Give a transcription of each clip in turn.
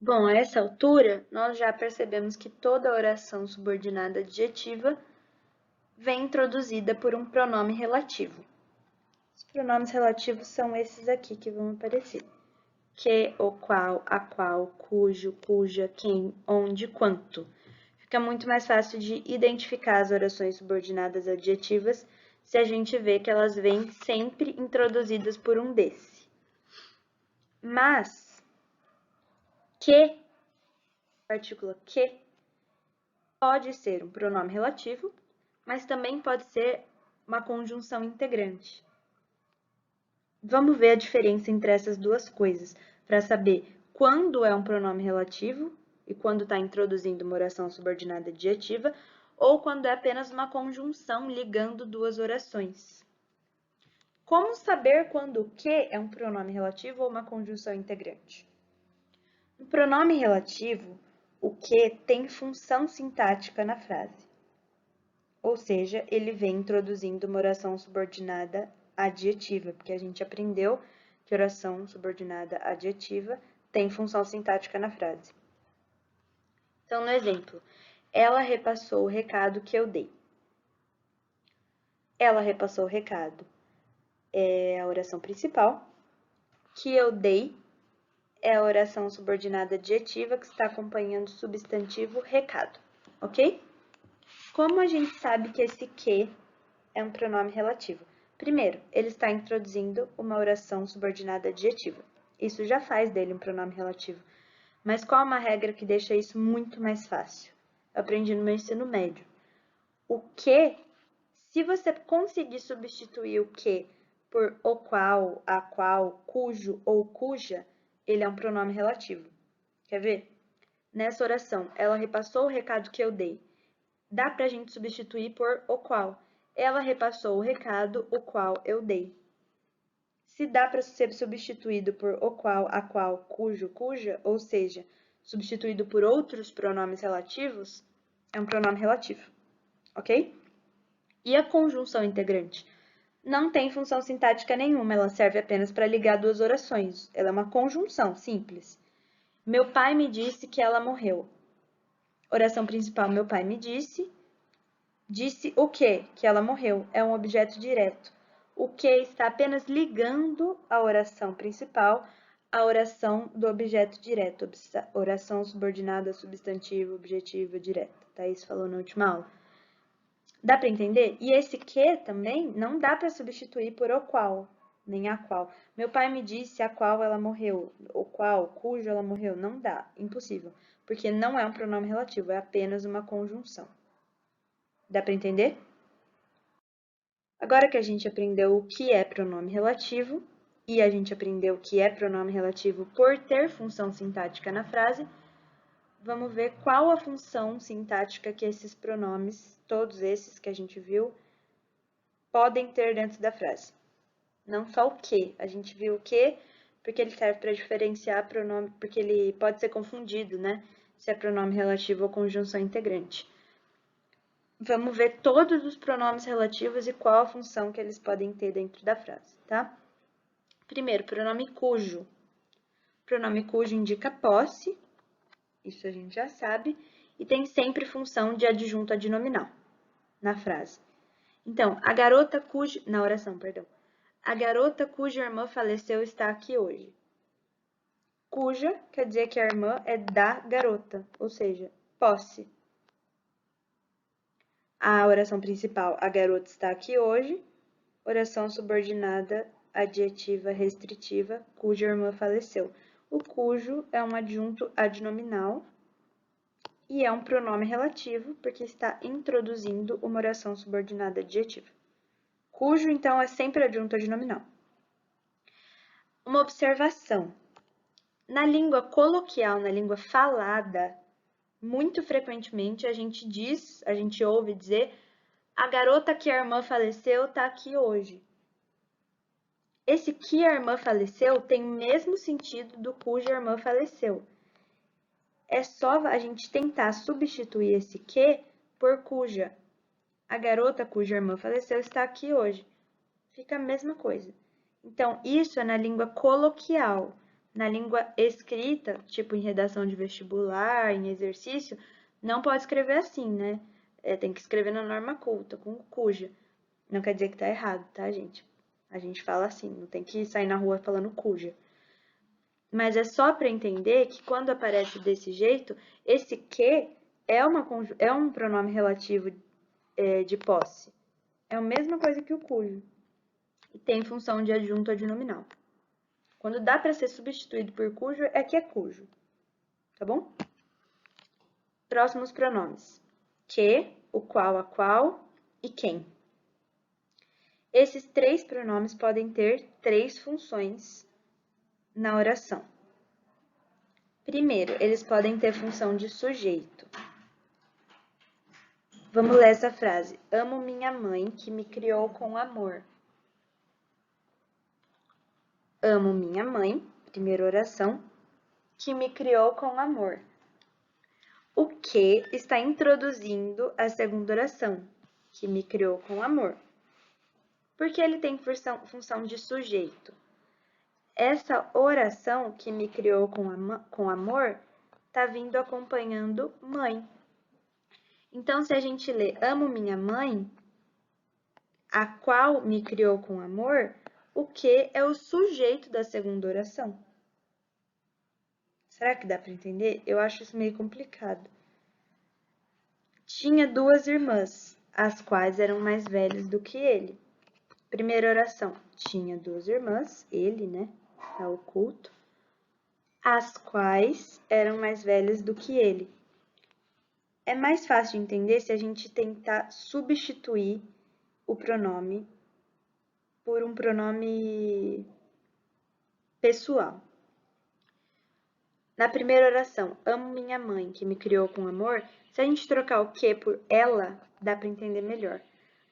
Bom, a essa altura, nós já percebemos que toda oração subordinada adjetiva vem introduzida por um pronome relativo. Os pronomes relativos são esses aqui que vão aparecer: que, o qual, a qual, cujo, cuja, quem, onde, quanto. Fica muito mais fácil de identificar as orações subordinadas adjetivas se a gente vê que elas vêm sempre introduzidas por um desse. Mas, que, partícula que, pode ser um pronome relativo, mas também pode ser uma conjunção integrante. Vamos ver a diferença entre essas duas coisas, para saber quando é um pronome relativo e quando está introduzindo uma oração subordinada adjetiva, ou quando é apenas uma conjunção ligando duas orações. Como saber quando o que é um pronome relativo ou uma conjunção integrante? No pronome relativo, o que tem função sintática na frase. Ou seja, ele vem introduzindo uma oração subordinada adjetiva, porque a gente aprendeu que oração subordinada adjetiva tem função sintática na frase. Então, no exemplo, ela repassou o recado que eu dei. Ela repassou o recado é a oração principal. Que eu dei é a oração subordinada adjetiva que está acompanhando o substantivo recado, ok? Como a gente sabe que esse que é um pronome relativo? Primeiro, ele está introduzindo uma oração subordinada adjetiva. Isso já faz dele um pronome relativo. Mas qual é uma regra que deixa isso muito mais fácil? Eu aprendi no meu ensino médio. O que, se você conseguir substituir o que por o qual, a qual, cujo ou cuja, ele é um pronome relativo. Quer ver? Nessa oração, ela repassou o recado que eu dei. Dá para a gente substituir por o qual. Ela repassou o recado, o qual eu dei. Se dá para ser substituído por o qual, a qual, cujo, cuja, ou seja, substituído por outros pronomes relativos, é um pronome relativo, ok? E a conjunção integrante? Não tem função sintática nenhuma, ela serve apenas para ligar duas orações. Ela é uma conjunção simples. Meu pai me disse que ela morreu. Oração principal, meu pai me disse. Disse o quê? Que ela morreu. É um objeto direto. O que está apenas ligando a oração principal à oração do objeto direto. Oração subordinada, substantivo, objetiva, direta. Tá? Isso falou na última aula. Dá para entender? E esse que também não dá para substituir por o qual, nem a qual. Meu pai me disse a qual ela morreu, o qual, cujo ela morreu. Não dá, impossível. Porque não é um pronome relativo, é apenas uma conjunção. Dá para entender? Agora que a gente aprendeu o que é pronome relativo, e a gente aprendeu o que é pronome relativo por ter função sintática na frase, vamos ver qual a função sintática que esses pronomes, todos esses que a gente viu, podem ter dentro da frase. Não só o que. A gente viu o que porque ele serve para diferenciar pronome, porque ele pode ser confundido, né? Se é pronome relativo ou conjunção integrante. Vamos ver todos os pronomes relativos e qual a função que eles podem ter dentro da frase, tá? Primeiro, pronome cujo. Pronome cujo indica posse, isso a gente já sabe, e tem sempre função de adjunto adnominal na frase. Então, a garota cuja, na oração, perdão. A garota cuja irmã faleceu está aqui hoje. Cuja quer dizer que a irmã é da garota, ou seja, posse. A oração principal, a garota está aqui hoje. Oração subordinada, adjetiva restritiva, cuja irmã faleceu. O cujo é um adjunto adnominal e é um pronome relativo, porque está introduzindo uma oração subordinada adjetiva. Cujo, então, é sempre adjunto adnominal. Uma observação. Na língua coloquial, na língua falada, muito frequentemente a gente ouve dizer, a garota que a irmã faleceu está aqui hoje. Esse que a irmã faleceu tem o mesmo sentido do cuja irmã faleceu. É só a gente tentar substituir esse que por cuja. A garota cuja irmã faleceu está aqui hoje. Fica a mesma coisa. Então, isso é na língua coloquial. Na língua escrita, tipo em redação de vestibular, em exercício, não pode escrever assim, né? Tem que escrever na norma culta, com cuja. Não quer dizer que tá errado, tá, gente? A gente fala assim, não tem que sair na rua falando cuja. Mas é só para entender que quando aparece desse jeito, esse que é um pronome relativo de posse. É a mesma coisa que o cujo. E tem função de adjunto adnominal. Quando dá para ser substituído por cujo, é que é cujo. Tá bom? Próximos pronomes. Que, o qual, a qual e quem. Esses três pronomes podem ter três funções na oração. Primeiro, eles podem ter função de sujeito. Vamos ler essa frase. Amo minha mãe, que me criou com amor. Amo minha mãe, primeira oração, que me criou com amor. O que está introduzindo a segunda oração, que me criou com amor. Porque ele tem função de sujeito. Essa oração que me criou com amor está vindo acompanhando mãe. Então, se a gente lê amo minha mãe, a qual me criou com amor, o que é o sujeito da segunda oração. Será que dá para entender? Eu acho isso meio complicado. Tinha duas irmãs, as quais eram mais velhas do que ele. Primeira oração. Tinha duas irmãs, ele, né? Tá oculto. As quais eram mais velhas do que ele. É mais fácil de entender se a gente tentar substituir o pronome por um pronome pessoal. Na primeira oração, amo minha mãe, que me criou com amor, se a gente trocar o que por ela, dá para entender melhor.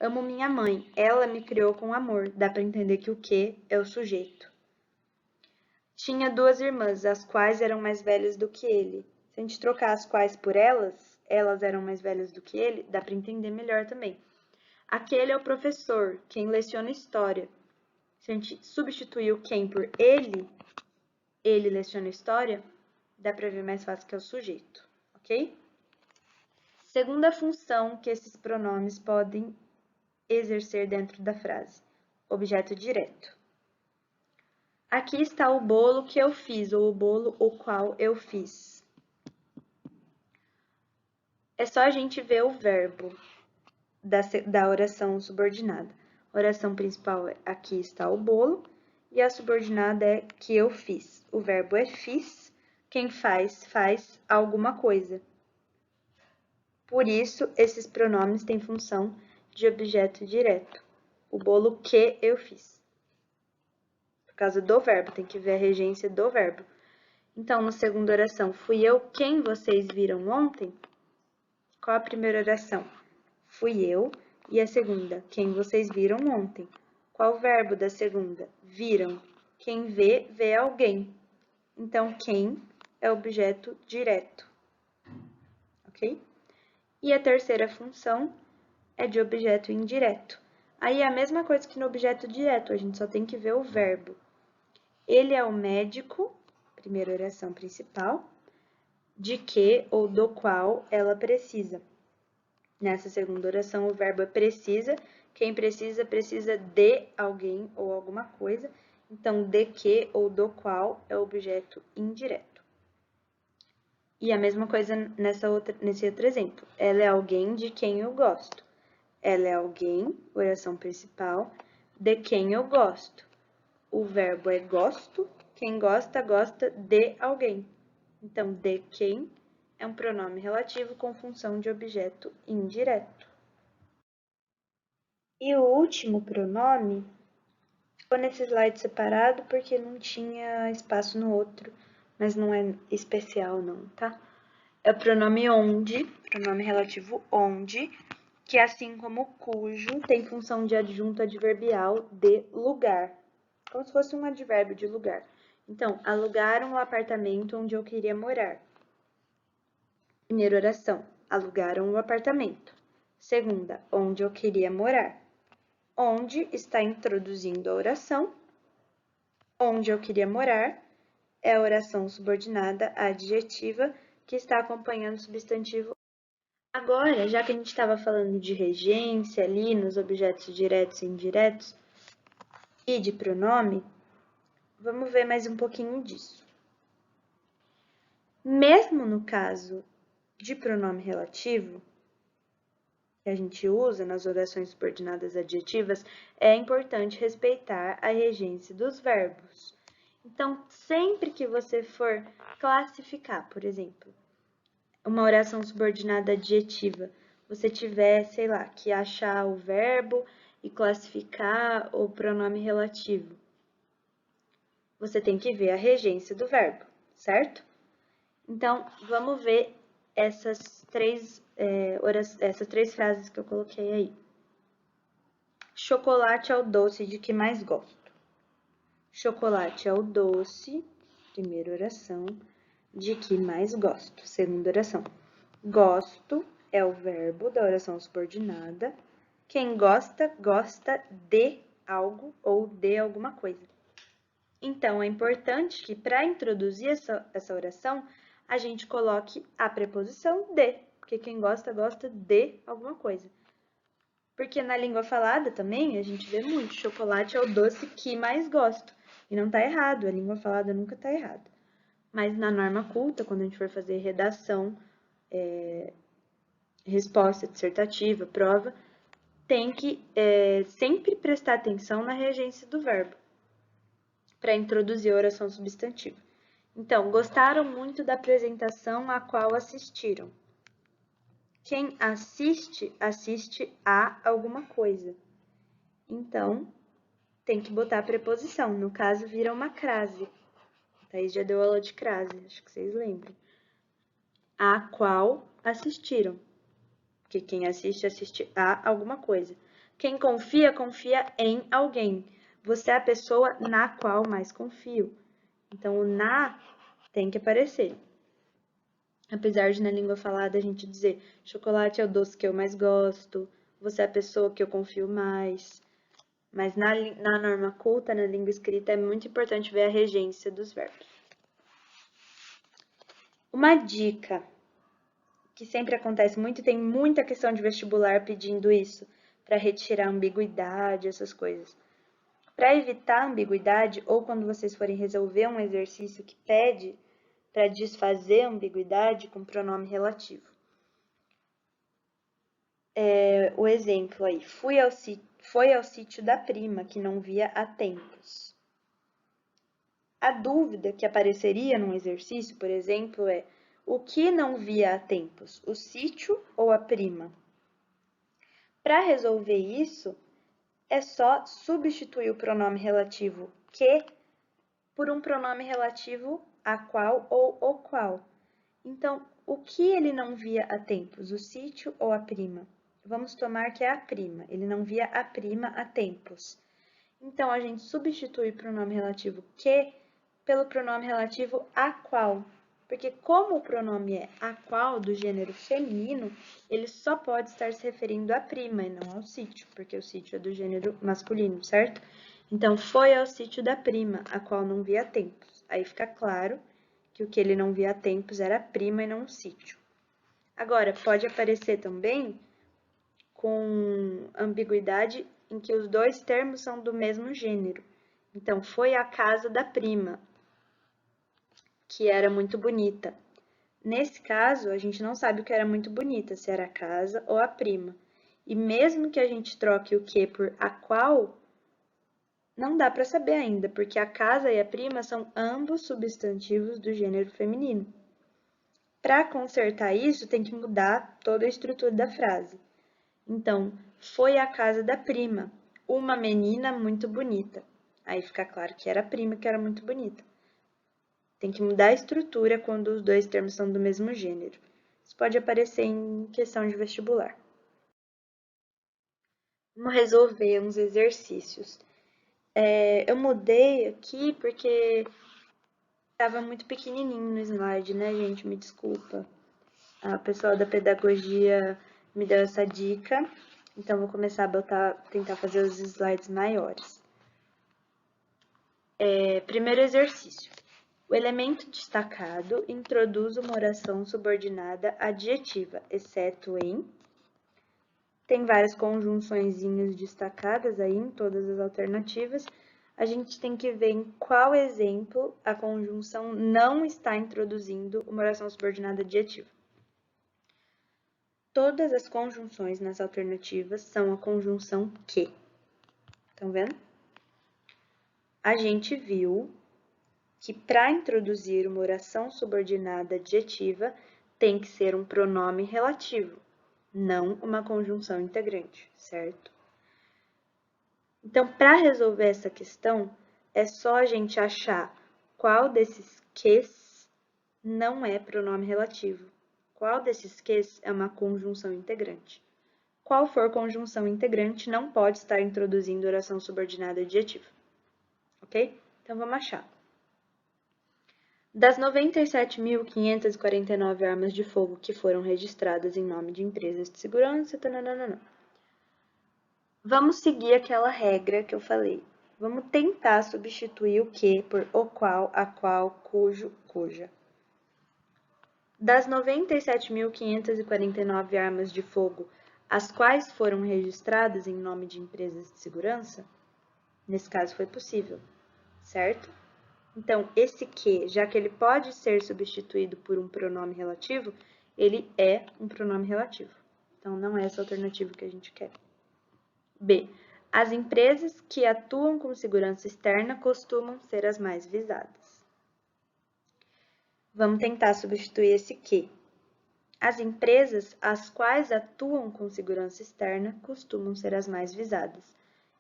Amo minha mãe, ela me criou com amor, dá para entender que o que é o sujeito. Tinha duas irmãs, as quais eram mais velhas do que ele. Se a gente trocar as quais por elas, elas eram mais velhas do que ele, dá para entender melhor também. Aquele é o professor, quem leciona história. Se a gente substituir o quem por ele leciona história, dá para ver mais fácil que é o sujeito, ok? Segunda função que esses pronomes podem exercer dentro da frase, objeto direto. Aqui está o bolo que eu fiz, ou o bolo o qual eu fiz. É só a gente ver o verbo da oração subordinada. A oração principal é aqui está o bolo, e a subordinada é que eu fiz. O verbo é fiz, quem faz, faz alguma coisa. Por isso, esses pronomes têm função de objeto direto. O bolo que eu fiz. Por causa do verbo, tem que ver a regência do verbo. Então, na segunda oração, fui eu quem vocês viram ontem? Qual a primeira oração? Fui eu. E a segunda, quem vocês viram ontem? Qual o verbo da segunda? Viram. Quem vê, vê alguém. Então, quem é objeto direto. Ok? E a terceira função é de objeto indireto. Aí é a mesma coisa que no objeto direto, a gente só tem que ver o verbo. Ele é o médico, primeira oração principal, de que ou do qual ela precisa. Nessa segunda oração, o verbo é precisa. Quem precisa, precisa de alguém ou alguma coisa. Então, de que ou do qual é o objeto indireto. E a mesma coisa nesse outro exemplo. Ela é alguém de quem eu gosto. Ela é alguém, oração principal, de quem eu gosto. O verbo é gosto. Quem gosta, gosta de alguém. Então, de quem é um pronome relativo com função de objeto indireto. E o último pronome ficou nesse slide separado porque não tinha espaço no outro, mas não é especial não, tá? É o pronome onde, pronome relativo onde, que assim como cujo, tem função de adjunto adverbial de lugar, como se fosse um advérbio de lugar. Então, alugaram o apartamento onde eu queria morar. Primeira oração, alugaram o apartamento. Segunda, onde eu queria morar. Onde está introduzindo a oração. Onde eu queria morar é a oração subordinada adjetiva que está acompanhando o substantivo. Agora, já que a gente estava falando de regência ali nos objetos diretos e indiretos e de pronome, vamos ver mais um pouquinho disso. Mesmo no caso de pronome relativo, que a gente usa nas orações subordinadas adjetivas, é importante respeitar a regência dos verbos. Então, sempre que você for classificar, por exemplo, uma oração subordinada adjetiva, você tiver, sei lá, que achar o verbo e classificar o pronome relativo, você tem que ver a regência do verbo, certo? Então, vamos ver essas três frases que eu coloquei aí. Chocolate é o doce de que mais gosto. Chocolate é o doce, primeira oração, de que mais gosto, segunda oração. Gosto é o verbo da oração subordinada. Quem gosta, gosta de algo ou de alguma coisa. Então, é importante que para introduzir essa oração, a gente coloque a preposição de, porque quem gosta, gosta de alguma coisa. Porque na língua falada também, a gente vê muito, chocolate é o doce que mais gosto. E não tá errado, a língua falada nunca tá errada. Mas na norma culta, quando a gente for fazer redação, resposta dissertativa, prova, tem que sempre prestar atenção na regência do verbo para introduzir a oração substantiva. Então, gostaram muito da apresentação a qual assistiram. Quem assiste, assiste a alguma coisa. Então, tem que botar a preposição. No caso, vira uma crase. A Thaís já deu aula de crase, acho que vocês lembram. A qual assistiram. Porque quem assiste, assiste a alguma coisa. Quem confia, confia em alguém. Você é a pessoa na qual mais confio. Então, o na tem que aparecer. Apesar de na língua falada a gente dizer chocolate é o doce que eu mais gosto, você é a pessoa que eu confio mais. Mas na norma culta, na língua escrita, é muito importante ver a regência dos verbos. Uma dica que sempre acontece muito, tem muita questão de vestibular pedindo isso, para retirar ambiguidade, essas coisas. Para evitar ambiguidade, ou quando vocês forem resolver um exercício que pede para desfazer a ambiguidade com pronome relativo. O exemplo aí, foi ao sítio da prima, que não via há tempos. A dúvida que apareceria num exercício, por exemplo, é o que não via há tempos, o sítio ou a prima? Para resolver isso, é só substituir o pronome relativo que por um pronome relativo a qual ou o qual. Então, o que ele não via há tempos, o sítio ou a prima? Vamos tomar que é a prima, ele não via a prima há tempos. Então, a gente substitui o pronome relativo que pelo pronome relativo a qual. Porque como o pronome é a qual do gênero feminino, ele só pode estar se referindo à prima e não ao sítio, porque o sítio é do gênero masculino, certo? Então, foi ao sítio da prima, a qual não via há tempos. Aí fica claro que o que ele não via há tempos era a prima e não o sítio. Agora, pode aparecer também com ambiguidade em que os dois termos são do mesmo gênero. Então, foi à casa da prima, que era muito bonita. Nesse caso, a gente não sabe o que era muito bonita, se era a casa ou a prima. E mesmo que a gente troque o que por a qual, não dá para saber ainda, porque a casa e a prima são ambos substantivos do gênero feminino. Para consertar isso, tem que mudar toda a estrutura da frase. Então, foi à casa da prima, uma menina muito bonita. Aí fica claro que era a prima que era muito bonita. Tem que mudar a estrutura quando os dois termos são do mesmo gênero. Isso pode aparecer em questão de vestibular. Vamos resolver uns exercícios. Eu mudei aqui porque estava muito pequenininho no slide, né, gente? Me desculpa. A pessoa da pedagogia me deu essa dica, então vou começar a tentar fazer os slides maiores. Primeiro exercício. O elemento destacado introduz uma oração subordinada adjetiva, exceto em... Tem várias conjunçõezinhas destacadas aí em todas as alternativas. A gente tem que ver em qual exemplo a conjunção não está introduzindo uma oração subordinada adjetiva. Todas as conjunções nas alternativas são a conjunção que. Estão vendo? A gente viu que para introduzir uma oração subordinada adjetiva tem que ser um pronome relativo, não uma conjunção integrante, certo? Então, para resolver essa questão, é só a gente achar qual desses ques não é pronome relativo. Qual desses ques é uma conjunção integrante? Qual for conjunção integrante não pode estar introduzindo oração subordinada adjetiva. Ok? Então, vamos achar. Das 97.549 armas de fogo que foram registradas em nome de empresas de segurança... Tananana. Vamos seguir aquela regra que eu falei. Vamos tentar substituir o que por o qual, a qual, cujo, cuja. Das 97.549 armas de fogo, as quais foram registradas em nome de empresas de segurança, nesse caso foi possível, certo? Então, esse que, já que ele pode ser substituído por um pronome relativo, ele é um pronome relativo. Então, não é essa alternativa que a gente quer. B. As empresas que atuam com segurança externa costumam ser as mais visadas. Vamos tentar substituir esse que. As empresas as quais atuam com segurança externa costumam ser as mais visadas.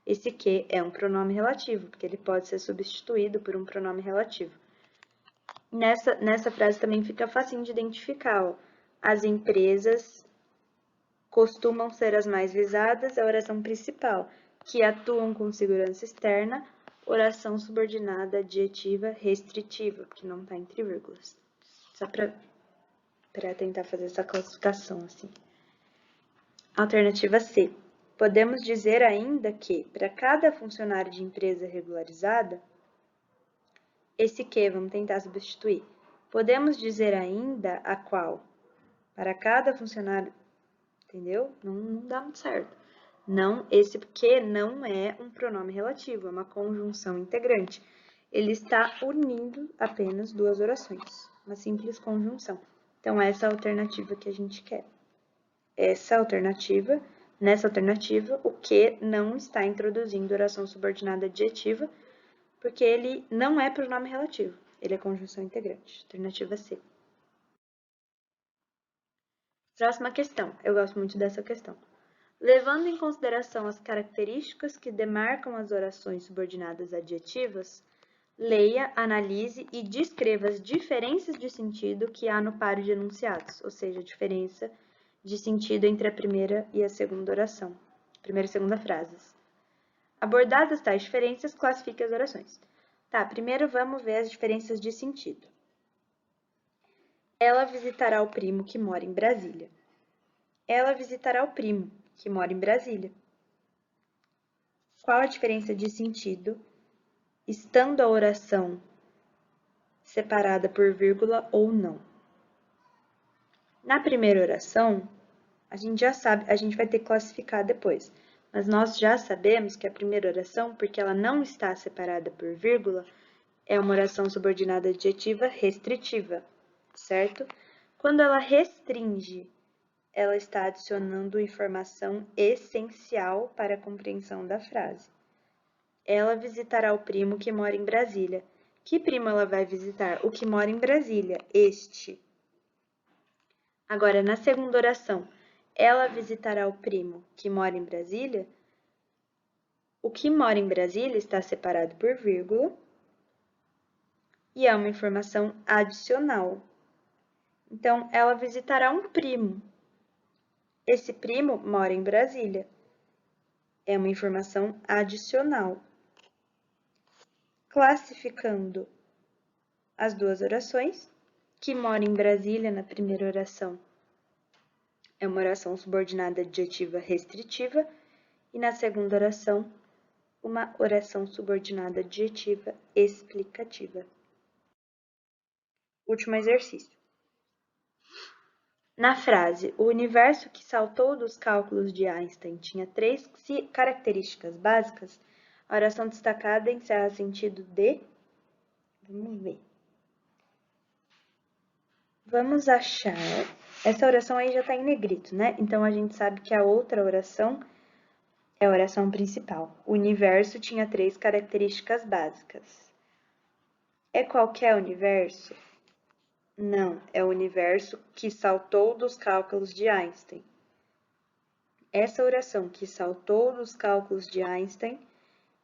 Esse que é um pronome relativo, porque ele pode ser substituído por um pronome relativo. Nessa frase também fica facinho de identificar. Ó. As empresas costumam ser as mais visadas, é a oração principal. Que atuam com segurança externa, oração subordinada adjetiva restritiva, que não está entre vírgulas. Só para tentar fazer essa classificação assim. Alternativa C. Podemos dizer ainda que, para cada funcionário de empresa regularizada, esse que vamos tentar substituir. Podemos dizer ainda a qual? Para cada funcionário, entendeu? Não dá muito certo. Não, esse que não é um pronome relativo, é uma conjunção integrante. Ele está unindo apenas duas orações, uma simples conjunção. Então, essa é a alternativa que a gente quer. Nessa alternativa, o que não está introduzindo oração subordinada adjetiva, porque ele não é pronome relativo, ele é conjunção integrante. Alternativa C. Próxima questão, eu gosto muito dessa questão. Levando em consideração as características que demarcam as orações subordinadas adjetivas, leia, analise e descreva as diferenças de sentido que há no paro de enunciados, ou seja, a diferença de sentido entre a primeira e a segunda oração, primeira e segunda frases. Abordadas tais diferenças, classifique as orações. Tá, primeiro vamos ver as diferenças de sentido. Ela visitará o primo que mora em Brasília. Ela visitará o primo que mora em Brasília. Qual a diferença de sentido, estando a oração separada por vírgula ou não? Na primeira oração, a gente já sabe, a gente vai ter que classificar depois, mas nós já sabemos que a primeira oração, porque ela não está separada por vírgula, é uma oração subordinada adjetiva restritiva, certo? Quando ela restringe, ela está adicionando informação essencial para a compreensão da frase. Ela visitará o primo que mora em Brasília. Que primo ela vai visitar? O que mora em Brasília, este. Agora, na segunda oração, ela visitará o primo que mora em Brasília. O que mora em Brasília está separado por vírgula e é uma informação adicional. Então, ela visitará um primo. Esse primo mora em Brasília. É uma informação adicional. Classificando as duas orações, que mora em Brasília na primeira oração é uma oração subordinada adjetiva restritiva e na segunda oração, uma oração subordinada adjetiva explicativa. Último exercício. Na frase, o universo que saltou dos cálculos de Einstein tinha 3 características básicas, a oração destacada encerra sentido de... Vamos ver. Vamos achar... Essa oração aí já está em negrito, né? Então, a gente sabe que a outra oração é a oração principal. O universo tinha 3 características básicas. É qualquer universo? Não, é o universo que saltou dos cálculos de Einstein. Essa oração que saltou dos cálculos de Einstein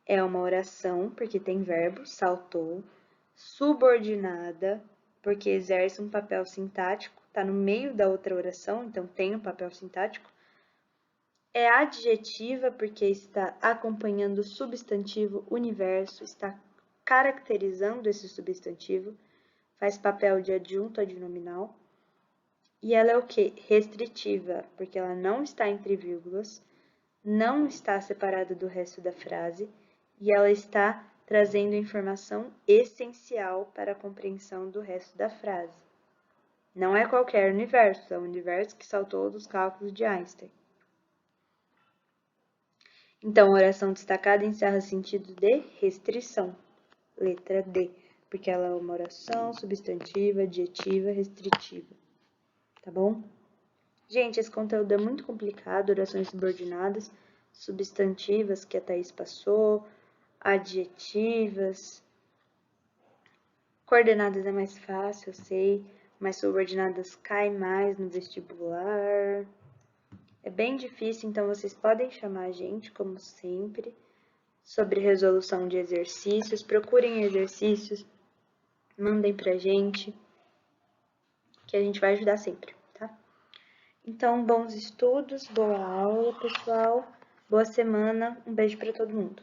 é uma oração, porque tem verbo, saltou, subordinada, porque exerce um papel sintático, está no meio da outra oração, então tem um papel sintático. É adjetiva, porque está acompanhando o substantivo universo, está caracterizando esse substantivo, faz papel de adjunto adnominal. E ela é o quê? Restritiva, porque ela não está entre vírgulas, não está separada do resto da frase e ela está trazendo informação essencial para a compreensão do resto da frase. Não é qualquer universo, é o universo que saltou dos cálculos de Einstein. Então, a oração destacada encerra sentido de restrição, letra D, porque ela é uma oração substantiva, adjetiva, restritiva. Tá bom? Gente, esse conteúdo é muito complicado, orações subordinadas, substantivas que a Thaís passou, adjetivas, coordenadas é mais fácil, eu sei, mas subordinadas cai mais no vestibular. É bem difícil, então vocês podem chamar a gente, como sempre, sobre resolução de exercícios, procurem exercícios, mandem pra gente, que a gente vai ajudar sempre, tá? Então, bons estudos, boa aula, pessoal. Boa semana, um beijo para todo mundo.